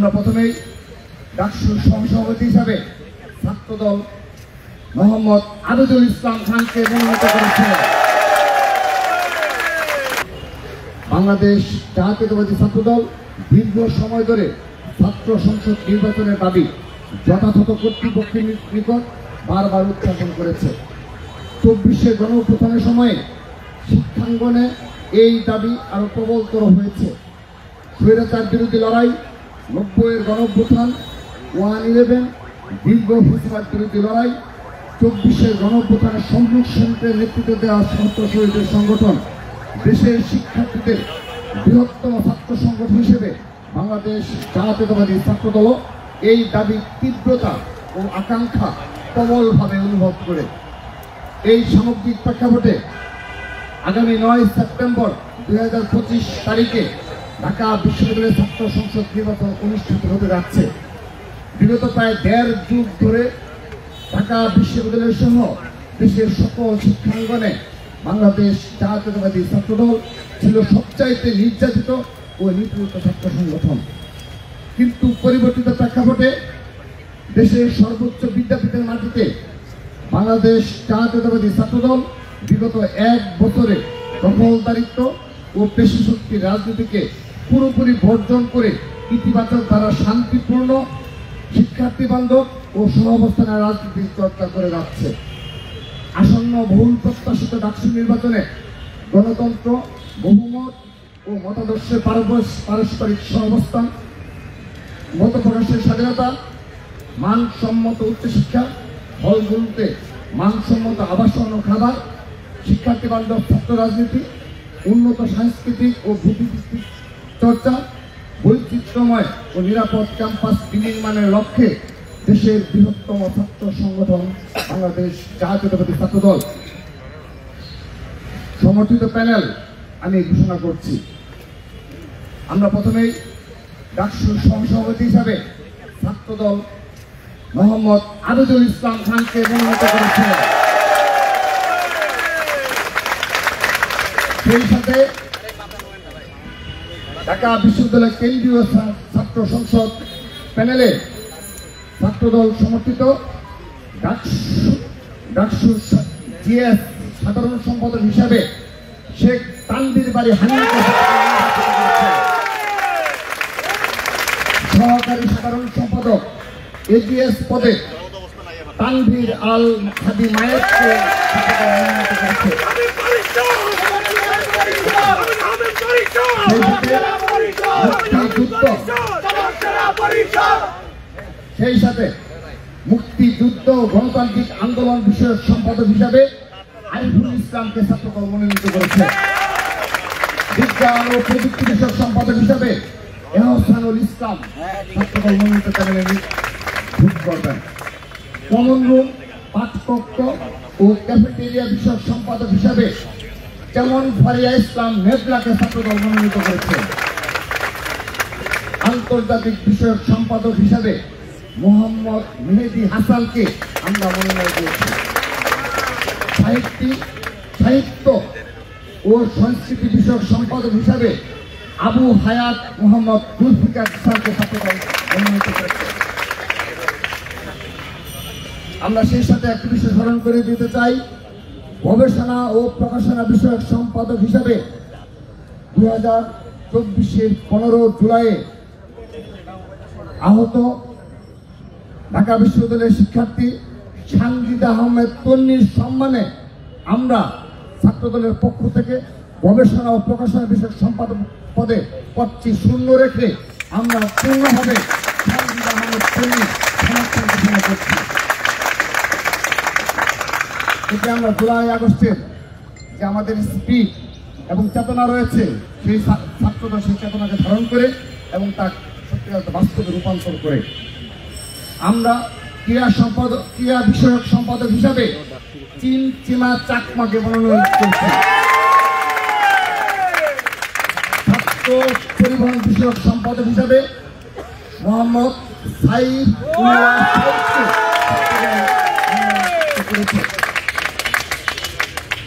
আমরা প্রথমেই ডাকসুর সহসভাপতি হিসাবে ছাত্রদল মোহাম্মদ আবিদুল ইসলাম খানকে মনোনীত করেছে। বাংলাদেশ জাতীয়তাবাদী ছাত্রদল দীর্ঘ সময় ধরে ছাত্র সংসদ নির্বাচনের দাবি যথাযথ কর্তৃপক্ষের নিকট বারবার উত্থাপন করেছে। 24শে গণঅভ্যুত্থানের সময়ে শিক্ষাঙ্গনে এই দাবি আরো প্রবলতর হয়েছে। স্বৈরাচার বিরোধী লড়াই, 90-এর গণঅভ্যুত্থান, 1/11, দীর্ঘ ফেসিবাদ বিরোধী লড়াই, 24শে গণঅভ্যুত্থানের সম্মুখ সেন্টারের নেতৃত্ব দেওয়া ছাত্র শহীদের সংগঠন দেশের শিক্ষার্থীদের বৃহত্তম ছাত্র সংগঠন হিসেবে বাংলাদেশ জাতীয়তাবাদী ছাত্রদল এই দাবির তীব্রতা ও আকাঙ্ক্ষা প্রবলভাবে অনুভব করে। এই সামগ্রিক প্রেক্ষাপটে আগামী 9 সেপ্টেম্বর 2025 তারিখে ঢাকা বিশ্ববিদ্যালয়ের ছাত্র সংসদ নির্বাচন অনুষ্ঠিত হতে যাচ্ছে। বিগত প্রায় 1.5 যুগ ধরে ঢাকা বিশ্ববিদ্যালয় সহ দেশের সকল শিক্ষাঙ্গনে বাংলাদেশ জাতীয়তাবাদী ছাত্রদল ছিল সবচাইতে নির্যাতিত ও নিপীড়িত ছাত্র সংগঠন। কিন্তু পরিবর্তিত প্রেক্ষাপটে দেশের সর্বোচ্চ বিদ্যাপীঠের মাটিতে বাংলাদেশ জাতীয়তাবাদী ছাত্রদল বিগত 1 বছরে দখলদারিত্ব ও পেশিশক্তির রাজনীতিকে পুরোপুরি বর্জন করে ইতিবাচক দ্বারা শান্তিপূর্ণ, শিক্ষার্থী বান্ধব ও সহাবস্থানের রাজনীতির চর্চা করে যাচ্ছে। আসন্ন বহুল প্রত্যাশিত ডাকসু নির্বাচনে গণতন্ত্র, বহুমত ও মতাদর্শের পারস্পরিক সহাবস্থান, মত প্রকাশের স্বাধীনতা, মানসম্মত উচ্চশিক্ষা, হলগুলোতে মানসম্মত আবাসন ও খাবার, শিক্ষার্থী বান্ধব ছাত্র রাজনীতি, উন্নত সাংস্কৃতিক ও বুদ্ধিভিত্তিক চর্চা, বৈচিত্র্যময় ও নিরাপদ ক্যাম্পাস বিনির্মাণের লক্ষ্যে দেশের বৃহত্তম ছাত্র সংগঠন বাংলাদেশ জাতীয়তাবাদী ছাত্রদল সমর্থিত প্যানেল আমি ঘোষণা করছি। আমরা প্রথমেই ডাকসুর সহসভাপতি হিসাবে ছাত্রদল মোহাম্মদ আবিদুল ইসলাম খানকে মনোনীত করেছে। সেই সাথে ঢাকা বিশ্ববিদ্যালয় কেন্দ্রীয় ছাত্র সংসদ প্যানেলে ছাত্রদল সমর্থিত ডাকসুর জিএস সাধারণ সম্পাদক হিসাবে শেখ তানভীর বাড়ি হানিকে সহকারী সাধারণ সম্পাদক এজিএস পদে তানভীর আল খাদি মায়েরকে মনোনীত করেছে। সেই সাথে মুক্তিযুদ্ধ গণতান্ত্রিক আন্দোলন বিষয়ক সম্পাদক হিসাবে আরিফুল ইসলামকে ছাত্রদল মনোনীত করেছে। বিজ্ঞান ও প্রযুক্তি বিষয়ক সম্পাদক হিসাবে এহসানুল ইসলাম ছাত্রদল মনোনীত করবেন। কমন রুম, পাঠকক্ষ ও ক্যাফেটেরিয়া বিষয়ক সম্পাদক হিসাবে যেমন ফারিয়া ইসলাম মেঘলাকে ছাত্রদল মনোনীত করেছে। আন্তর্জাতিক বিষয়ক সম্পাদক হিসাবে মোহাম্মদ মেহেদি হাসানকে আমরা মনোনয়ন দিয়েছি। সাহিত্য ও সংস্কৃতি বিষয়ক সম্পাদক হিসাবে আবু হায়াত মোহাম্মদ জুলফিকার খানকে ছাত্রদল মনোনীত করেছে। আমরা সেই সাথে একটি বিষয় স্মরণ করে দিতে চাই, গবেষণা ও প্রকাশনা বিষয়ক সম্পাদক হিসাবে 2024-এর 15 জুলাই আহত ঢাকা বিশ্ববিদ্যালয়ের শিক্ষার্থী সানজিদা আহমেদ তন্নির সম্মানে আমরা ছাত্রদলের পক্ষ থেকে গবেষণা ও প্রকাশনা বিষয়ক সম্পাদক পদে পদটি শূন্য রেখে আমরা পূর্ণভাবে সানজিদা আহমেদ তন্নির সমর্থন ঘোষণা করছি। এতে আমরা জুলাই আগস্টের যে আমাদের স্পিড এবং চেতনা রয়েছে, সেই ছাত্রদল সেই চেতনাকে ধারণ করে এবং তা সত্যিকার বাস্তবে রূপান্তর করে আমরা ক্রীড়া বিষয়ক সম্পাদক হিসাবে চিমা চাকমাকে মনোনয়ন করছি। ছাত্র পরিবহন বিষয়ক সম্পাদক হিসাবে মোহাম্মদ সাইদ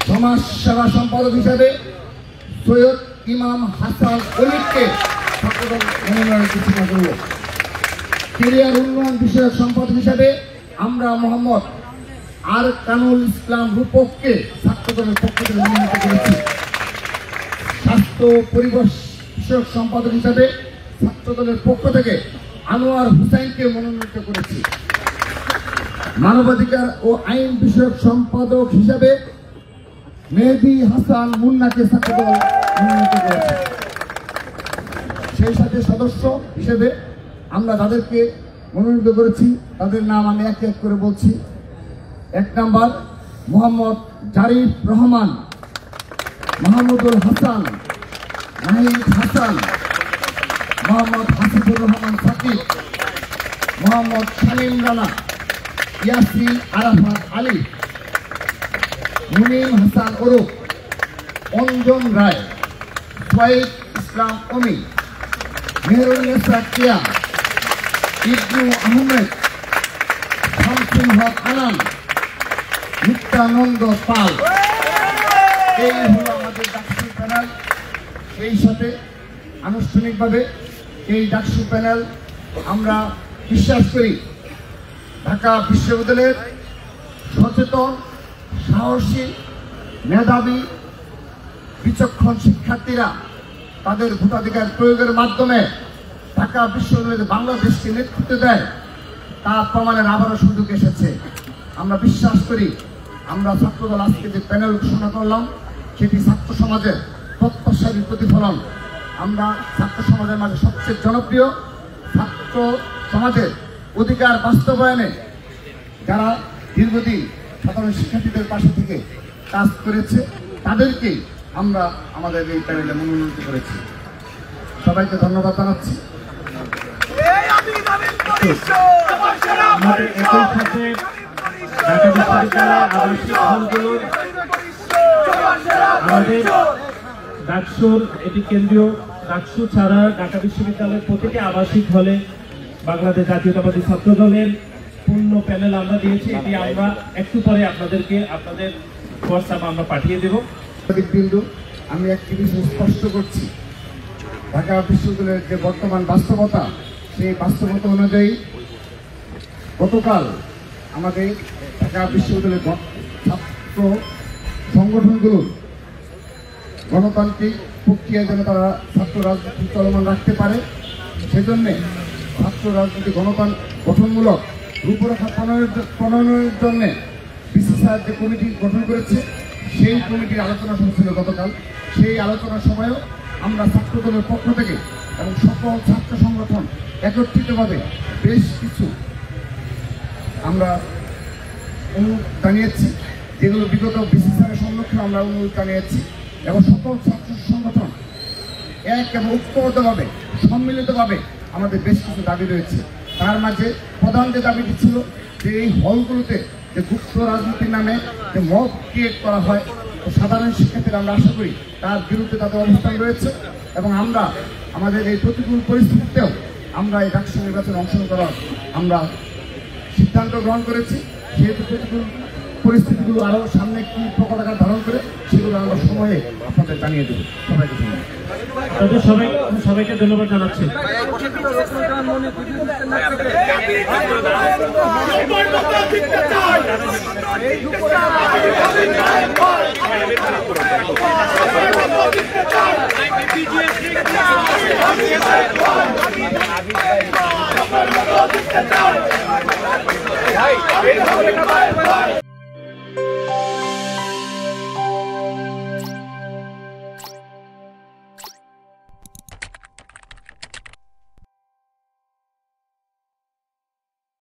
সমাজ সেবা সম্পাদক হিসাবে সৈয়দ ইমাম হাসান অলিককে ছাত্রদল মনোনয়ন ঘোষণা করল। ক্যারিয়ার উন্নয়ন বিষয়ক সম্পাদক হিসাবে আমরা মোহাম্মদ আরকানুল ইসলাম রূপককে ছাত্রদলের পক্ষ থেকে মনোনীত করেছি। স্বাস্থ্য পরিবেশ বিষয়ক সম্পাদক হিসাবে ছাত্রদলের পক্ষ থেকে আনোয়ার হুসাইনকে মনোনীত করেছি। মানবাধিকার ও আইন বিষয়ক সম্পাদক হিসাবে মেহেদী হাসান মুন্নাকে ছাত্রদল মনোনীত করেছে। সেই সাথে সদস্য হিসেবে আমরা যাদেরকে মনোনীত করেছি তাদের নাম আমি এক এক করে বলছি। 1 নম্বর মোহাম্মদ জারিফ রহমান, মাহমুদুল হাসান, নাহিদ হাসান, মোহাম্মদ হাসিবুর রহমান সাকিব, মোহাম্মদ শামীম রানা, ইয়াসিন আরাফাত আলী, মুনিম হাসান ওরফ অঞ্জন রায়, সোয়েব ইসলাম অমি, মেহরুন্নেসা কিয়া, ইবনু আহমেদ, শামসুল হক আনাম, নিত্যানন্দ পাল। এই হলো আমাদের ডাকসু প্যানেল। এই সাথে আনুষ্ঠানিকভাবে এই ডাকসু প্যানেল আমরা বিশ্বাস করি ঢাকা বিশ্ববিদ্যালয়ের সচেতন, সাহসী, মেধাবী, বিচক্ষণ শিক্ষার্থীরা তাদের ভোটাধিকার প্রয়োগের মাধ্যমে ঢাকা বিশ্ববিদ্যালয়ে বাংলাদেশকে নেতৃত্ব দেয়, তার প্রমাণের আবারও সুযোগ এসেছে। আমরা বিশ্বাস করি আমরা ছাত্রদল আজকে যে প্যানেল ঘোষণা করলাম সেটি ছাত্র সমাজের প্রত্যাশার প্রতিফলন। আমরা ছাত্র সমাজের মাঝে সবচেয়ে জনপ্রিয়, ছাত্র সমাজের অধিকার বাস্তবায়নে যারা দীর্ঘদিন সাধারণ শিক্ষার্থীদের পাশে থেকে কাজ করেছে তাদেরকেই আমরা আমাদের এই প্যানেলে মনোনীত করেছি। সবাইকে ধন্যবাদ জানাচ্ছি। আমাদের একই সাথে ঢাকা বিশ্ববিদ্যালয়ের আবাসিক হলগুলোর আমাদের ডাকসুর এটি কেন্দ্রীয় ডাকসু ছাড়া ঢাকা বিশ্ববিদ্যালয়ের প্রতিটি আবাসিক হলে বাংলাদেশ জাতীয়তাবাদী ছাত্র দলের পূর্ণ প্যানেল আমরা দিয়েছি। এটি আমরা একটু পরে আপনাদেরকে আপনাদের হোয়াটসঅ্যাপ আমরা পাঠিয়ে দেব। বিন্দু আমি একটি বিষয় স্পষ্ট করছি, ঢাকা বিশ্ববিদ্যালয়ের যে বর্তমান বাস্তবতা সেই বাস্তবতা অনুযায়ী গতকাল আমাদের ঢাকা বিশ্ববিদ্যালয়ের ছাত্র সংগঠনগুলোর গণতান্ত্রিক প্রক্রিয়া যেন তারা ছাত্র রাজনীতি চলমান রাখতে পারে, সেজন্যে ছাত্র রাজনীতি গঠনমূলক রূপরেখা প্রণয়নের জন্য বিসিসিআই যে কমিটি গঠন করেছে সেই কমিটির আলোচনা ছিল গতকাল। সেই আলোচনার সময়ও আমরা ছাত্রদলের পক্ষ থেকে এবং সকল ছাত্র সংগঠন একত্রিতভাবে বেশ কিছু আমরা অনুরোধ জানিয়েছি, যেগুলো বিগত বিসিসিআইয়ের সম্মুখীন আমরা অনুরোধ জানিয়েছি, এবং সকল ছাত্র সংগঠন এক এবং ঐক্যবদ্ধভাবে সম্মিলিতভাবে আমাদের বেশ কিছু দাবি রয়েছে। তার মাঝে প্রধান যে দাবিটি ছিল যে এই হলগুলোতে যে গুপ্ত রাজনীতির নামে যে মব ক্রিয়েট করা হয়, সাধারণ শিক্ষার্থীরা আমরা আশা করি তার বিরুদ্ধে তাদের অবস্থান রয়েছে, এবং আমরা আমাদের এই প্রতিকূল পরিস্থিতিতেও আমরা এই ডাকসু নির্বাচনে অংশগ্রহণ করার আমরা সিদ্ধান্ত গ্রহণ করেছি। যেহেতু প্রতিকূল পরিস্থিতিগুলো আরও সামনে কি প্রকট আকার ধারণ করে সেগুলো আমরা সময়ে আপনাদের জানিয়ে দেব। সবাইকে ধন্যবাদ। সবাইকে ধন্যবাদ জানাচ্ছি। ভাই